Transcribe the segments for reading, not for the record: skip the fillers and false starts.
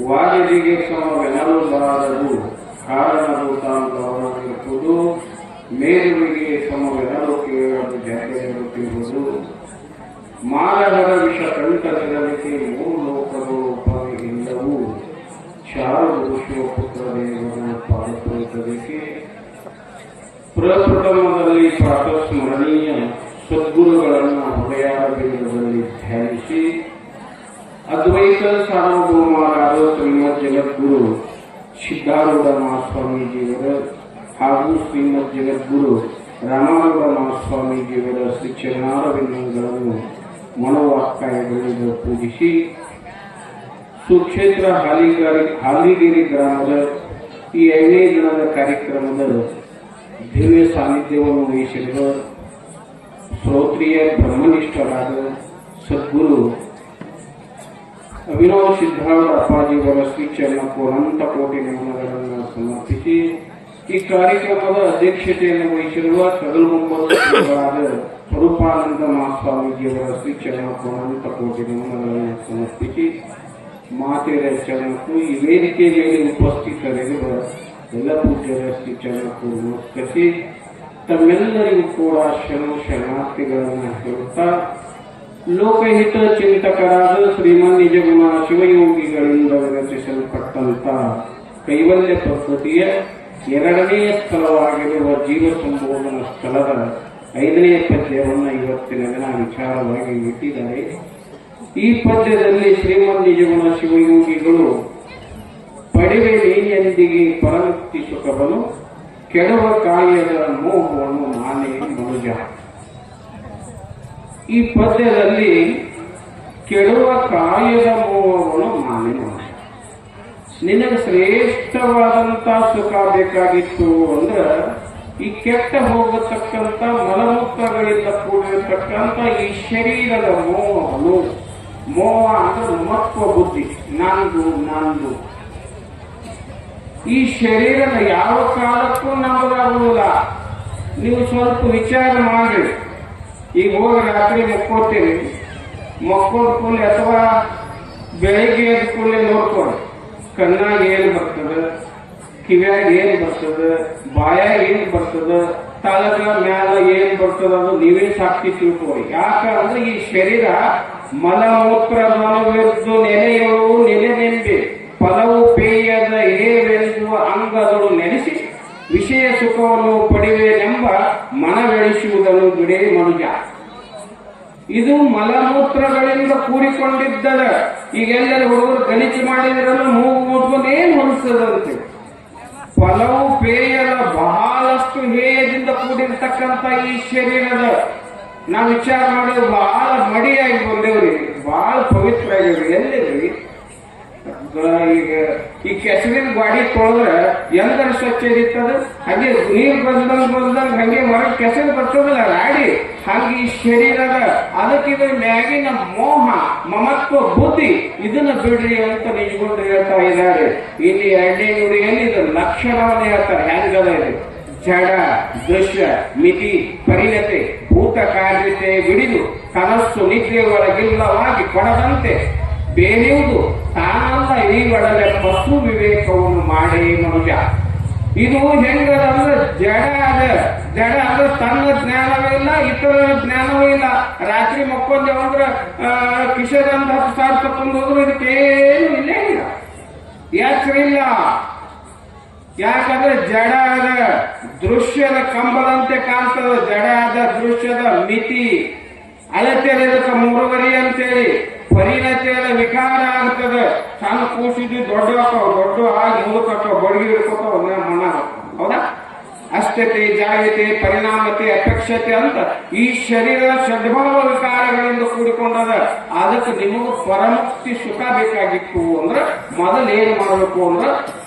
ವಾದಿಗೆ ಸಮವೆನಲುಬಾರದು ಕಾರಣವು ತಾನು ಗೌರವಿರುವುದು ಮೇರುವಿಗೆ ಸಮವೆನಲು ಕೇಳಲು ಜಾತಿರುತ್ತಿರುವುದು ಮಾನವರ ವಿಷ ಕಂಠದಿರಲಿಕ್ಕೆ ಮೂರು ಲೋಕಗಳು ಉಪವಿಲ್ಲವು ಶಾರದು ಶಿವಪುತ್ರದೇವರು ಪಾಲಿಸುವುದಕ್ಕೆ ಪ್ರಪ್ರಥಮದಲ್ಲಿ ಪ್ರಾತಸ್ಮರಣೀಯ ಸದ್ಗುರುಗಳನ್ನು ಹೃದಯಾರವಿಂದದಲ್ಲಿ ಧ್ಯಾನಿಸಿ ಅದ್ವೈತ ಸಾರ್ವಭೌಮರಾದ ಶ್ರೀಮದ್ ಜಗದ್ಗುರು ಸಿದ್ಧಾರೂಢ ಮಹಾಸ್ವಾಮೀಜಿಯವರ ಹಾಗೂ ಶ್ರೀಮದ್ ಜಗದ್ಗುರು ರಾಮಾನಂದ ಮಹಾಸ್ವಾಮೀಜಿಯವರ ಶ್ರೀ ಚರಣಾರವಿಂದಗಳನ್ನು ಮನೋವಾಕ್ಕಾಯಗಳಿಂದ ಪೂಜಿಸಿ ಸುಕ್ಷೇತ್ರ ಹಾಲಿಗೇರಿ ಗ್ರಾಮದ ಈ 5ನೇ ದಿನದ ಕಾರ್ಯಕ್ರಮದ ದಿವ್ಯ ಸಾನ್ನಿಧ್ಯವನ್ನು ವಹಿಸಿರುವ ಶ್ರೋತ್ರಿಯ ಬ್ರಹ್ಮನಿಷ್ಠರಾದ ಸದ್ಗುರು ಅಭಿನವ ಸಿದ್ಧಾರೂಢ ಅಪ್ಪಾಜಿಯವರ ಶ್ರೀಚರಣಕ್ಕೂ ಅನಂತ ಕೋಟಿ ನಮನಗಳನ್ನು ಸಮರ್ಪಿಸಿ ಈ ಕಾರ್ಯಕ್ರಮದ ಅಧ್ಯಕ್ಷತೆಯನ್ನು ವಹಿಸಿರುವ ಕಗಲುಮುಂಬರಾದ ಸ್ವರೂಪಾನಂದ ಮಹಾಸ್ವಾಮೀಜಿಯವರ ಶ್ರೀಚರಣಕ್ಕೂ ಅನಂತ ಕೋಟಿ ನಮನಗಳನ್ನು ಸಮರ್ಪಿಸಿ ಮಾತೆಯರ ಚರಣಕ್ಕೂ ಈ ವೇದಿಕೆ ಮೇಲೆ ಉಪಸ್ಥಿತರಿರುವ ಎಲ್ಲ ಪೂಜ್ಯರ ಶ್ರೀಚರಣಕ್ಕೂ ನಮಸ್ಕರಿಸಿ ತಮ್ಮೆಲ್ಲರಿಗೂ ಕೂಡ ಶರಣಾರ್ಥಿಗಳನ್ನು ಹೇಳುತ್ತಾ ಲೋಕಹಿತ ಚಿಂತಕರಾದ ಶ್ರೀಮನ್ ನಿಜಗುಣ ಶಿವಯೋಗಿಗಳಿಂದ ರಚಿಸಲ್ಪಟ್ಟಂತ ಕೈವಲ್ಯ ಪದ್ಧತಿಯ 2ನೇ ಸ್ಥಳವಾಗಿರುವ ಜೀವ ಸಂಬೋಧನಾ ಸ್ಥಳದ 5ನೇ ಪದ್ಯವನ್ನು ಇವತ್ತಿನ ದಿನ ವಿಚಾರವಾಗಿ ಇಟ್ಟಿದ್ದಾರೆ. ಈ ಪದ್ಯದಲ್ಲಿ ಶ್ರೀಮನ್ ನಿಜಗುಣ ಶಿವಯೋಗಿಗಳು ಪಡೆವೆ ನೀನೆಂದಿಗೆ ಪರಮುಕ್ತಿ ಸುಖವನ್ನು ಕೆಡವ ಕಾಯದ ಮೋಹವನ್ನು ನಾನೇ ಮನುಜ. ಈ ಪದ್ಯದಲ್ಲಿ ಕೆಡುವ ಕಾಯದ ಮೋಹವನ್ನು ನಾನೇ ಮನುಜ. ನಿನಗೆ ಶ್ರೇಷ್ಠವಾದಂತ ಸುಖ ಬೇಕಾಗಿತ್ತು ಅಂದ್ರೆ ಈ ಕೆಟ್ಟ ಹೋಗತಕ್ಕಂತ ಮಲಮೂತ್ರಗಳಿಂದ ಕೂಡಿರತಕ್ಕಂತ ಈ ಶರೀರದ ಮೋಹನು. ಮೋಹ ಅಂದ್ರೆ ಮಹತ್ವ ಬುದ್ಧಿ, ನಂದು. ಈ ಶರೀರದ ಯಾವ ಕಾಲಕ್ಕೂ ನಮ್ಮದಾಗುವುದಿಲ್ಲ. ನೀವು ಸ್ವಲ್ಪ ವಿಚಾರ ಮಾಡಿ. ಈಗ ಹೋಗಿ ರಾತ್ರಿ ಮಕ್ಕೋತೀರಿ, ಮಕ್ಕೋದ ಕೂಡಲೇ ಅಥವಾ ಬೆಳಿಗ್ಗೆ ಎದ್ದ ಕೂಡಲೇ ನೋಡ್ಕೊಳ್ಳಿ, ಕಣ್ಣಾಗ ಏನು ಬರ್ತದ, ಕಿವ್ಯಾಗ ಏನು ಬರ್ತದ, ಬಾಯಾಗ ಏನು ಬರ್ತದ, ತಳಗ ಮ್ಯಾಲ ಏನ್ ಬರ್ತದ ಅದು ನೀವೇ ಸಾಕ್ಷಿ ತಿಳ್ಕೊಳ್ಳಿ. ಯಾಕಂದ್ರೆ ಈ ಶರೀರ ಮಲಮೂತ್ರದೊಳಗಿದ್ದು ನೆಲೆಯಳು ನೆಲೆನೆಂಬೆ ಫಲವು ಪೇಯದ ಏವೆಂದುವ ಅಂಗಗಳು ನೆಲೆಸಿ ವಿಷಯ ಸುಖವನ್ನು ಪಡೆಯುವೆನೆಂಬ ಮನವೆಳಿಸುವುದನ್ನು ಬಿಡೇ ಮನುಜ. ಇದು ಮಲಮೂತ್ರಗಳಿಂದ ಕೂಡಿಕೊಂಡಿದ್ದದ. ಈಗೆಲ್ಲರೂ ಹುಡುಗರು ಗಣಿಸಿ ಮಾಡಿದ್ರಲ್ಲ ಮೂಗು ಮುಟ್ಕೊಂಡು ಏನ್ ಹೊಲಿಸದಂತೆ. ಫಲವು ಪೇಯದ ಬಹಳಷ್ಟು ಹೇಯದಿಂದ ಕೂಡಿರ್ತಕ್ಕಂಥ ಈ ಶರೀರದ ನಾವು ವಿಚಾರ ಮಾಡಿದ್ರೆ ಬಹಳ ಮಡಿಯಾಗಿ ಬಂದೇವ್ರಿ, ಬಹಳ ಪವಿತ್ರ ಆಗಿವ್ರಿ. ಎಲ್ಲಿದ್ರಿ ಈಗ ಈ ಕೆಸರಿನ ಗಾಡಿ ತೊಳೆದ್ರೆ ಎಂದರ ಸ್ವಚ್ಛ ಇರ್ತದ, ಹಾಗೆ ನೀರು ಬಂದಂಗ್ ಹಂಗೆ ಹೊರಗೆ ಕೆಸರು ಬರ್ತದಲ್ಲ ರಾಡಿ, ಹಾಗೆ ಈ ಶರೀರದ ಅದಕ್ಕಿದ್ರ ಮ್ಯಾಗಿನ ಮೋಹ ಮಮತ್ವ ಬುದ್ಧಿ ಇದನ್ನ ಬಿಡ್ರಿ ಅಂತ ನಿಜಗೊಂಡು ಹೇಳ್ತಾ ಇದ್ದಾರೆ. ಇಲ್ಲಿ 2ನೇ ನುಡಿಯಲ್ಲಿ ಇದರ ಲಕ್ಷಣವನ್ನು ಹೇಳ್ತಾರೆ. ಹೆಂಗದ ಇದು? ಜಡ ದೃಶ್ಯ ಮಿತಿ ಪರಿಣತೆ ಭೂತ ಕಾರ್ಯತೆ ಬಿಡಿದು ಕನಸ್ಸು ನಿದ್ರೆ ಒಳಗಿಲ್ಲವಾಗಿ ಕೊಡದಂತೆ ಬೇರೆಯುವುದು ತಾನಲ್ಲ ಈ ಒಡಲೆ ಪಶು ವಿವೇಕವನ್ನು ಮಾಡೇ ಮನುಜ. ಇದು ಹೆಂಗದಂದ್ರೆ ಜಡ ಅಂದ್ರೆ ತನ್ನ ಜ್ಞಾನವೇ ಇಲ್ಲ, ಇತರರ ಜ್ಞಾನವೂ ಇಲ್ಲ. ರಾತ್ರಿ ಮಕ್ಕೊಂದೇವಂದ್ರ ಕಿಶೋರಂತ 10,000 ತಕೊಂಡು ಹೋದ್ರು ಇದಕ್ಕೇನು ಇಲ್ಲೇ ಇಲ್ಲ, ಯಾಕ್ರಿಲ್ಲ. ಯಾಕಂದ್ರೆ ಜಡ ಅದ, ದೃಶ್ಯದ ಕಂಬದಂತೆ ಕಾಣ್ತದ. ಜಡ ಅದ, ದೃಶ್ಯದ ಮಿತಿ ಅಳತೆಯಲ್ಲಿ ಇದಕ್ಕೆ 3 ಅಂತೇಳಿ ಪರಿಣತಿಯದ ವಿಕಾರ ಆಗ್ತದೆ. ಸಣ್ಣ ಕೂಸಿದ್ದು ದೊಡ್ಡ ಆಗಿ ಮುದುಕ ಬಡಗಿ ಹಿಡ್ಕೊತ ಮನ. ಹೌದಾ? ಅಸ್ಥತೆ ಜಾಯತೆ ಪರಿಣಾಮತೆ ಅಪೇಕ್ಷತೆ ಅಂತ ಈ ಶರೀರ ಸದ್ಭಾವ ವಿಕಾರಗಳಿಂದ ಕೂಡಿಕೊಂಡದ. ಅದಕ್ಕೆ ನಿಮಗೂ ಪರಮುಕ್ತಿ ಸುಖ ಬೇಕಾಗಿತ್ತು ಅಂದ್ರೆ ಮೊದಲೇನು ಮಾಡಬೇಕು ಅಂದ್ರೆ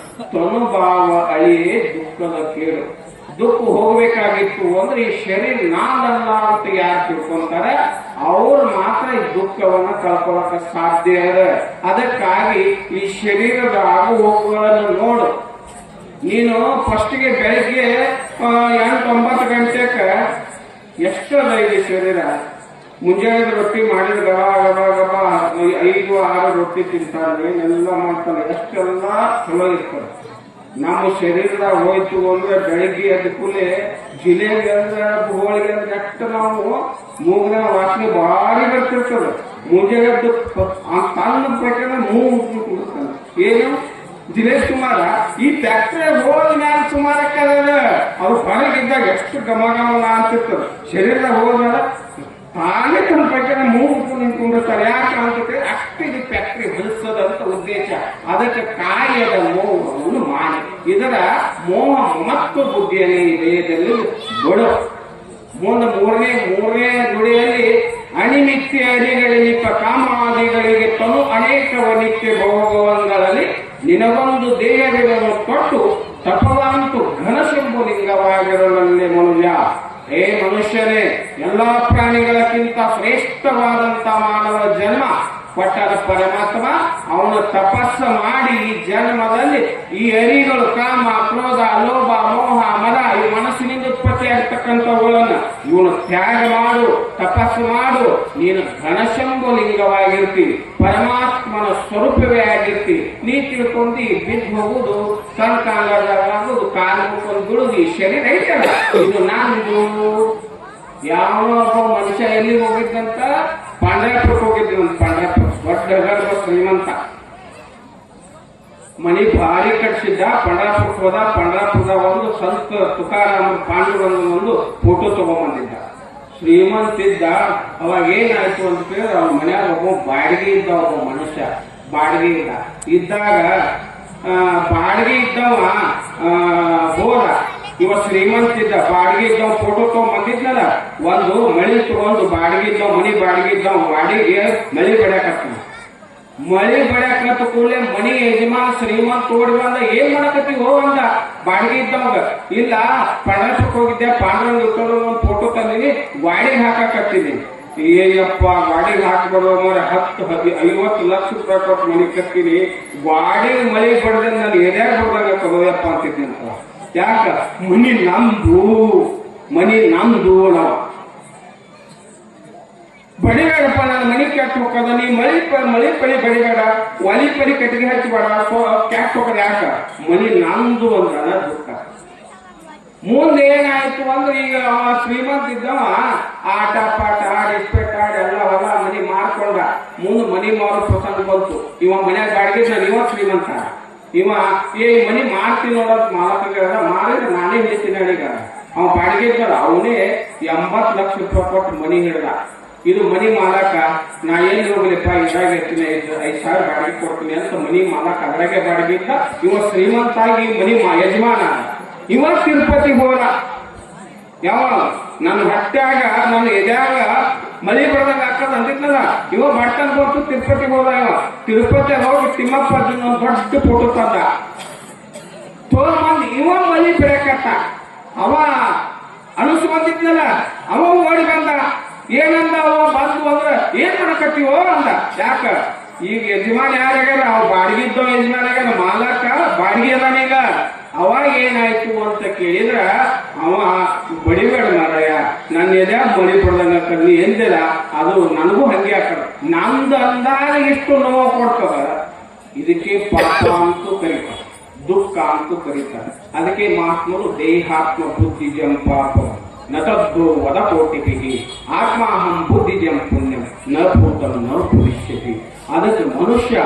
ತನುಭಾವ ಅಳಿಯೇ ದುಃಖದ ಕೇಳು. ದುಃಖ ಹೋಗಬೇಕಾಗಿತ್ತು ಅಂದ್ರೆ ಈ ಶರೀರ ನಾನಲ್ಲ ಅಂತ ಯಾರು ತಿಳ್ಕೊಂತಾರೆ ಅವ್ರು ಮಾತ್ರ ಈ ದುಃಖವನ್ನ ಕಳ್ಕೊಳಕ ಸಾಧ್ಯ ಅದ. ಅದಕ್ಕಾಗಿ ಈ ಶರೀರದ ಆಗು ಹೋಗುಗಳನ್ನು ನೋಡು. ನೀನು ಫಸ್ಟ್ಗೆ ಬೆಳಿಗ್ಗೆ 8-9 ಗಂಟೆಗೆ ಎಷ್ಟದ ಇದೆ ಶರೀರ. ಮುಂಜಾನೆ ರೊಟ್ಟಿ ಮಾಡಿದ ಗಬಾ ಗಬಾ ಗಬಾ 5-6 ರೊಟ್ಟಿ ತಿಂತಾನೆ, ಎಲ್ಲ ಮಾಡ್ತಾನೆ, ಎಷ್ಟೆಲ್ಲ ಚಲೋ ಇರ್ತಾರೆ. ನಮ್ಮ ಶರೀರ ಹೋಯ್ತು ಅಂದ್ರೆ ಬೆಳಿಗ್ಗೆ ಎದ್ದ ಕೂಲೆ ಜಿಲೇಬಿ ಅಂದ್ರೆ ಹೋಳಿಗೆ ಅಂದ್ರೆ ಎಷ್ಟು ನಾವು ಮೂಗಿನ ವಾಸನೆ ಭಾರಿ ಬರ್ತಿರ್ತದೆ. ಮುಂಜಾನೆ ಎದ್ದು ತನ್ನ ಪ್ರಕಾರ ಮೂಗು ಕುಡಿಸ್ತಾನೆ. ಏನು ಜಿಲೇಬಿ ಸುಮಾರ ಈ ಫ್ಯಾಕ್ಟ್ರಿ ಹೋದ ಮ್ಯಾಲ ಸುಮಾರಕ್ಕೆ ಅವ್ರು ಹೊರಗಿದ್ದಾಗ ಎಷ್ಟು ಘಮ ಘಮ ಅಂತಿರ್ತದೆ. ಶರೀರ ಹೋದ್ಮೇಲೆ ತಾನೇ ತನ್ನ ಪ್ರಕಾರ ಮೂಗು ನಿಂತ್ಕೊಂಡಿರ್ತಾರೆ. ಯಾಕೆ ಅಂತಂದ್ರೆ ಅಷ್ಟಿಗೆ ಫ್ಯಾಕ್ಟ್ರಿ ಹೊಲಿಸೋದಂತ ಉದ್ದೇಶ. ಅದಕ್ಕೆ ಕಾರ್ಯದ ಮೋಹವನ್ನು ಮಾಡಿ ಇದರ ಮೋಹ ಮತ್ತು ಬುದ್ಧಿಯಲ್ಲಿ ದೇಹದಲ್ಲಿ ಗೊಡು. ಮುಂದೆ ಮೂರನೇ ನುಡಿಯಲ್ಲಿ ಅಣಿಮಿತ್ಯ ಅಡಿಗಳಿನಿಪ್ಪ ಕಾಮಾದಿಗಳಿಗೆ ತನು ಅನೇಕ ನಿತ್ಯ ಭೋಗವಂಗಳಲ್ಲಿ ನಿನಗೊಂದು ದೇಹಗಳನ್ನು ಕೊಟ್ಟು ತಪವಂತು ಘನಶಂಭುಲಿಂಗವಾಗಿರಲಲ್ಲೇ ಮನುಜ. ಹೇ ಮನುಷ್ಯನೇ, ಎಲ್ಲಾ ಪ್ರಾಣಿಗಳಕ್ಕಿಂತ ಶ್ರೇಷ್ಠವಾದಂತ ಮಾನವ ಜನ್ಮ ಕೊಟ್ಟಾದ ಪರಮಾತ್ಮ. ಅವನು ತಪಸ್ಸ ಮಾಡಿ ಈ ಜನ್ಮದಲ್ಲಿ ಈ ಅರಿಗಳು ಕಾಮ, ಕ್ರೋಧ, ಲೋಭ, ಮೋಹ, ಮದ ಈ ಮನಸ್ಸಿನಿಂದ ಉತ್ಪತ್ತಿ ಆಗ್ತಕ್ಕಂಥವುಗಳನ್ನ ಇವನು ತ್ಯಾಗ ಮಾಡು, ತಪಸ್ಸು ಮಾಡು. ನೀನು ಘನಶಂಭುಲಿಂಗವಾಗಿರ್ತೀವಿ, ಪರಮಾತ್ಮನ ಸ್ವರೂಪವೇ ಆಗಿರ್ತೀವಿ. ನೀ ತಿಳ್ಕೊಂಡು ಬಿದ್ದು ಹೋಗುದು, ಕಣ್ಕಾಲಾಗುದು, ಕಾಲು ಮುಕ್ಕೊಂಡು ಬಿಡುದು, ಈ ಶರೀರ ಐತಲ್ಲ ಇದು ನಂದು. ಯಾವ ಮನುಷ್ಯ ಎಲ್ಲಿಗೆ ಹೋಗಿದ್ದಂತ ಪಾಂಡ್ರಾಪುರಕ್ಕೆ ಹೋಗಿದ್ವಿ. ಒಂದು ಪಾಂಡ್ರಾಪುರ ದೊಡ್ಡ ಗರ್ಭ ಶ್ರೀಮಂತ, ಮನಿ ಭಾರಿ ಕಟ್ಸಿದ್ದ. ಪಂಡ್ರಾಪುರಕ್ಕೆ ಹೋದ. ಪಂಡ್ರಾಪುರದ ಒಂದು ಸಂತ ತುಕಾರಾಮ ಪಾಂಡುರಂಗ ಒಂದು ಫೋಟೋ ತಗೊಂಡ್ಬಂದಿದ್ದ. ಶ್ರೀಮಂತಿದ್ದ. ಅವಾಗ ಏನಾಯ್ತು ಅಂತ ಕೇಳಿದ್ರೆ ಅವ್ನ ಮನ್ಯಾಗ ಒಬ್ಬ ಬಾಡಿಗೆ ಇದ್ದ, ಒಬ್ಬ ಮನುಷ್ಯ ಬಾಡಿಗೆ ಇದ್ದಾಗ ಬಾಡಿಗೆ ಇದ್ದವ ಹೋದ. ಇವ ಶ್ರೀಮಂತ ಇದ್ದ, ಬಾಡಿಗೆ ಇದ್ದವ ಫೋಟೋ ತಗೊಂಡ್ಬಂದಿದ್ನಲ್ಲ, ಒಂದು ಮಳಿ ತಗೊಂಡು ಬಾಡಿಗೆ ಇದ್ದವ, ಮನಿ ಬಾಡಿಗೆ ಇದ್ದವ ಬಾಡಿಗೆ ಮಳಿ ಬಡ್ಯಾಕತ್ತಾನ. ಮಳಿ ಬಡ್ಯಾಕತ್ತ ಕೂಡಲೇ ಮನಿ ಯಜಮಾನ ಶ್ರೀಮಂತ ಓಡಿ ಬಂದ, ಏನ್ ಮಾಡಕತ್ತಿ ಹೋಗಂದ ಬಾಡಿಗೆ ಇದ್ದವಾಗ. ಇಲ್ಲ ಪಂಡ್ರಾಪುರಕ್ಕೆ ಹೋಗಿದ್ದೆ, ಪಾಂಡುರಂಗ ಇಟ್ಟರು ಒಂದು ಫೋಟೋ ತಂದಿನಿ, ಗಾಡಿಗೆ ಹಾಕಕತ್ತೀನಿ. ಏಯಪ್ಪ ಗಾಡಿಗೆ ಹಾಕ್ಬಾರೋ ಮರ 10-50 ಲಕ್ಷ ರೂಪಾಯಿ ಕೊಟ್ಟು ಮನಿ ಕತ್ತೀನಿ, ಗಾಡಿಗೆ ಮಳಿ ಬಡ್ದೆ ನಾನು ಎದ್ಯಾಗ ಬಡ್ದಾಗ ತಗೋಯಪ್ಪ ಅಂತಿದ್ದೀನಿ ಅಂತ. ಯಾಕ ಮನಿ ನಮ್ದು ನಾವು ಬಡಿಬೇಡಪ್ಪ, ನಾನು ಮನಿ ಕೆಟ್ಟ ಹೋಗದ. ನೀ ಮಳಿ ಪಳಿ ಬಡಿಬೇಡ, ಒಲಿ ಪಳಿ ಕಟ್ಟಿಗೆ ಹಚ್ಚಬೇಡ, ಕೆಟ್ಟ ಹೋಗದ. ಯಾಕ ಮನಿ ನಮ್ದು ಅಂದ್ರ ದುಃಖ. ಮುಂದೆ ಏನಾಯ್ತು ಅಂದ್ರೆ ಈಗ ಶ್ರೀಮಂತ ಇದ್ದವ ಆಟ ಪಾಠ ಆಡಿ ಇಸ್ಪೆಟ್ ಆಡಿ ಎಲ್ಲ ಹೊಲ ಮನಿ ಮಾರ್ಕೊಂಡ. ಮುಂದೆ ಮನಿ ಮಾರೋ ಪ್ರಸಂಗ ಬಂತು. ಇವ ಮನ್ಯಾಗ ಬಾಡಿಗೆ ಇವ ಶ್ರೀಮಂತ. ಇವ ಮನಿ ಮಾರ್ತೀನಿ ನೋಡೋದ್ ಮಾಲಕ ಮಾಡಿದ್ರೆ ನಾನೇ ಹಿಡಿತೀನಿ ಅಡಿಗ. ಅವ ಬಾಡಿಗೆ ಇದ್ದಲ್ಲ, ಅವನೇ 80 ಲಕ್ಷ ರೂಪಾಯಿ ಕೊಟ್ಟು ಮನಿ ಹಿಡ್ದ. ಇದು ಮನಿ ಮಾಲಕ, ನಾ ಏನ್ ಹೋಗ್ಲಿಪ್ಪ ಇದ್ರಾಗ ಇರ್ತೀನಿ, 5,000 ಬಾಡಿಗೆ ಕೊಡ್ತೀನಿ ಅಂತ ಮನಿ ಮಾಲಕ ಅದ್ರಾಗೆ ಬಾಡಿಗೆ ಇದ್ದ. ಇವ ಶ್ರೀಮಂತಾಗಿ ಮನಿ ಯಜಮಾನ. ಇವ ತಿರುಪತಿಗೆ ಹೋದ. ಯಾವ ನನ್ನ ಹೊಟ್ಟ್ಯಾಗ ನನ್ನ ಎದ್ಯಾಗ ಮಳಿ ಬಡ್ದಾಗ ಹಾಕದ ಅಂದಿದ್ನಲ್ಲ, ಇವ ಬಡ್ತನ್ ಕೊಟ್ಟು ತಿರುಪತಿಗೆ ಹೋದ. ಇವ ತಿರುಪತಿ ಹೋಗಿ ತಿಮ್ಮಪ್ಪ ಒಂದು ದೊಡ್ಡ ಫೋಟೋ ತಂದ ತೋರ್ಬಂದ್ ಇವ ಮಳಿ ಬೆಳಕತ್ತ. ಅವ ಅನುಸು ಬಂದಿದ್ನಲ್ಲ, ಅವ ಓಡಿ ಬಂದ. ಏನಂದ ಅವ ಬಂದು ಅಂದ್ರೆ ಏನ್ ಮಾಡಕತ್ತೀವೋ ಅಂದ. ಯಾಕ ಈಗ ಯಜಮಾನ ಯಾರ್ಯಾರ ಅವ್ ಬಾಡಿಗೆ ಇದ್ದವ ಯಜಮಾನ ಆಗ್ಯಾನ, ಮಾಲಕ ಬಾಡಿಗೆ ಅದಾನೀಗ. ಅವಾಗ ಏನಾಯ್ತು ಅಂತ ಕೇಳಿದ್ರ ಅವ ಬಡಿಬೇಡ ಮಾರಾಯ, ನನ್ನ ಎದೆ ಮಳಿ ಬಡ್ದಂಗ ನೀ ಎಂದಿಲ್ಲ, ಅದು ನನಗೂ ಹಂಗೆ ಹಾಕದ. ನಮ್ದು ಅಂದಾಗ ಇಷ್ಟು ನೋವು ಕೊಡ್ತದ. ಇದಕ್ಕೆ ಪಾಪ ಅಂತೂ ಕರೀತಾರೆ, ದುಃಖ ಅಂತೂ ಕರೀತಾರೆ. ಅದಕ್ಕೆ ಮಹಾತ್ಮರು ದೇಹಾತ್ಮ ಬುದ್ಧಿಜಂ ಪಾಪ ನತದ್ದು ವದ ಕೋಟಿಗೆ ಆತ್ಮಾಹಂ ಬುದ್ಧಿಜಂ ಪುಣ್ಯಂ ನ ಭೂತಂ ನ ಭವಿಷ್ಯತಿ. ಅದಕ್ಕೆ ಮನುಷ್ಯ